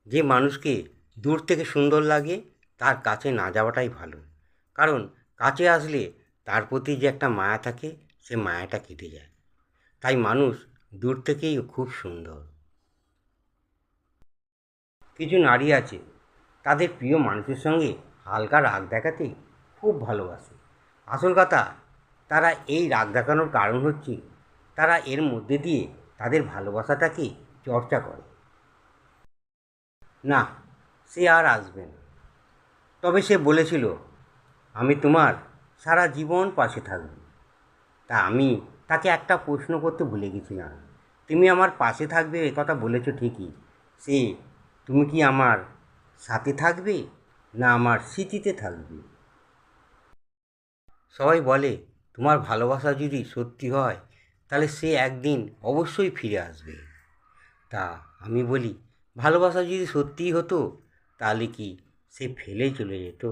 যে মানুষকে দূর থেকে সুন্দর লাগে তার কাছে না যাওয়াটাই ভালো। কারণ কাছে আসলে তার প্রতি যে একটা মায়া থাকে সে মায়াটা কেটে যায়। তাই মানুষ দূর থেকেই খুব সুন্দর। কিছু নারী আছে তাদের প্রিয় মানুষের সঙ্গে হালকা রাগ দেখাতেই খুব ভালোবাসে। আসল কথা, তারা এই রাগ দেখানোর কারণ হচ্ছে তারা এর মধ্যে দিয়ে তাদের ভালোবাসাটাকে চর্চা করে। না, সে আর আসবে না। তবে সে বলেছিল, আমি তোমার সারা জীবন পাশে থাকব। তা আমি তাকে একটা প্রশ্ন করতে ভুলে গেছিলাম। তুমি আমার পাশে থাকবে এ কথা বলেছো ঠিকই, সে তুমি কি আমার সাথে থাকবে না আমার স্মৃতিতে থাকবে? সবাই বলে তোমার ভালোবাসা যদি সত্যি হয় তাহলে সে একদিন অবশ্যই ফিরে আসবে। তা আমি বলি, ভালোবাসা যদি সত্যিই হতো তাহলে কি সে ফেলে চলে যেত?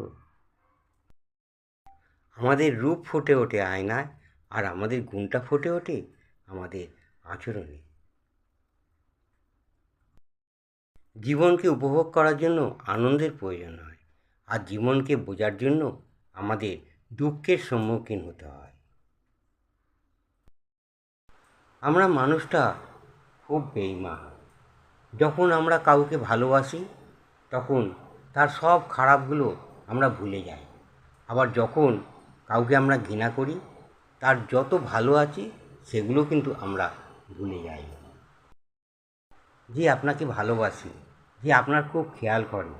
আমাদের রূপ ফুটে ওঠে আয়নায়, আর আমাদের গুণটা ফুটে ওঠে আমাদের আচরণে। জীবনকে উপভোগ করার জন্য আনন্দের প্রয়োজন হয়, আর জীবনকে বোঝার জন্য আমাদের দুঃখের সম্মুখীন হতে হয়। আমরা মানুষটা খুব বেইমান। যখন আমরা কাউকে ভালোবাসি তখন তার সব খারাপগুলো আমরা ভুলে যাই। আবার যখন কাউকে আমরা ঘৃণা করি তার যত ভালো আছে সেগুলো কিন্তু আমরা ভুলে যাই। যে আপনাকে ভালোবাসে, যে আপনার খুব খেয়াল করে,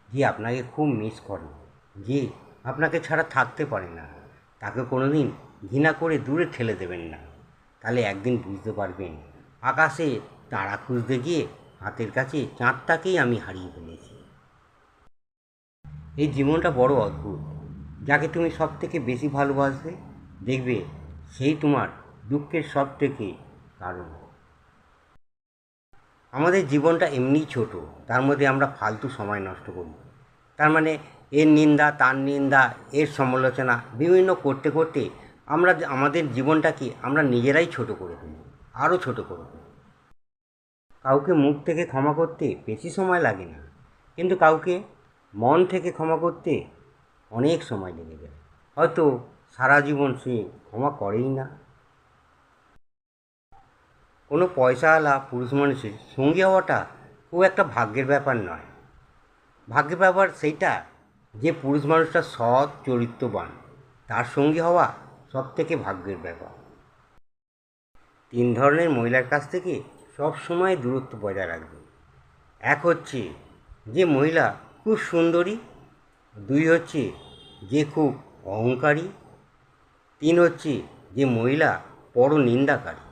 যে আপনাকে খুব মিস করে, যে আপনাকে ছাড়া থাকতে পারে না, তাকে কোনো দিন ঘৃণা করে দূরে ঠেলে দেবেন না। তাহলে একদিন বুঝতে পারবেন আকাশে তারা খুঁজতে গিয়ে হাতের কাছে চাঁদটাকেই আমি হারিয়ে ফেলেছি। এই জীবনটা বড় অদ্ভুত। যাকে তুমি সব থেকে বেশি ভালোবাসবে দেখবে সেই তোমার দুঃখের সব থেকে কারণ। আমাদের জীবনটা এমনিই ছোট, তার মধ্যে আমরা ফালতু সময় নষ্ট করি। তার মানে এর নিন্দা তার নিন্দা, এর সমালোচনা বিভিন্ন করতে করতে আমরা আমাদের জীবনটাকে আমরা নিজেরাই ছোট করে ফেলি, আরও ছোট করে ফেলি। কাউকে মুখ থেকে ক্ষমা করতে বেশি সময় লাগে না, কিন্তু কাউকে মন থেকে ক্ষমা করতে অনেক সময় লেগে যায়। হয়তো সারা জীবন সে ক্ষমা করেই না। কোনো পয়সাওয়ালা পুরুষ মানুষের সঙ্গী হওয়াটা খুব একটা ভাগ্যের ব্যাপার নয়। ভাগ্যের ব্যাপার সেইটা যে পুরুষ মানুষটা সৎ চরিত্রবান, তার সঙ্গী হওয়া সব থেকে ভাগ্যের ব্যাপার। 3 ধরনের মহিলার কাছ থেকে সব সময় দূরত্ব বজায় রাখবে। এক হচ্ছে যে মহিলা খুব সুন্দরী, 2 হচ্ছে যে খুব অহংকারী, 3 হচ্ছে যে মহিলা পরনিন্দাকারী।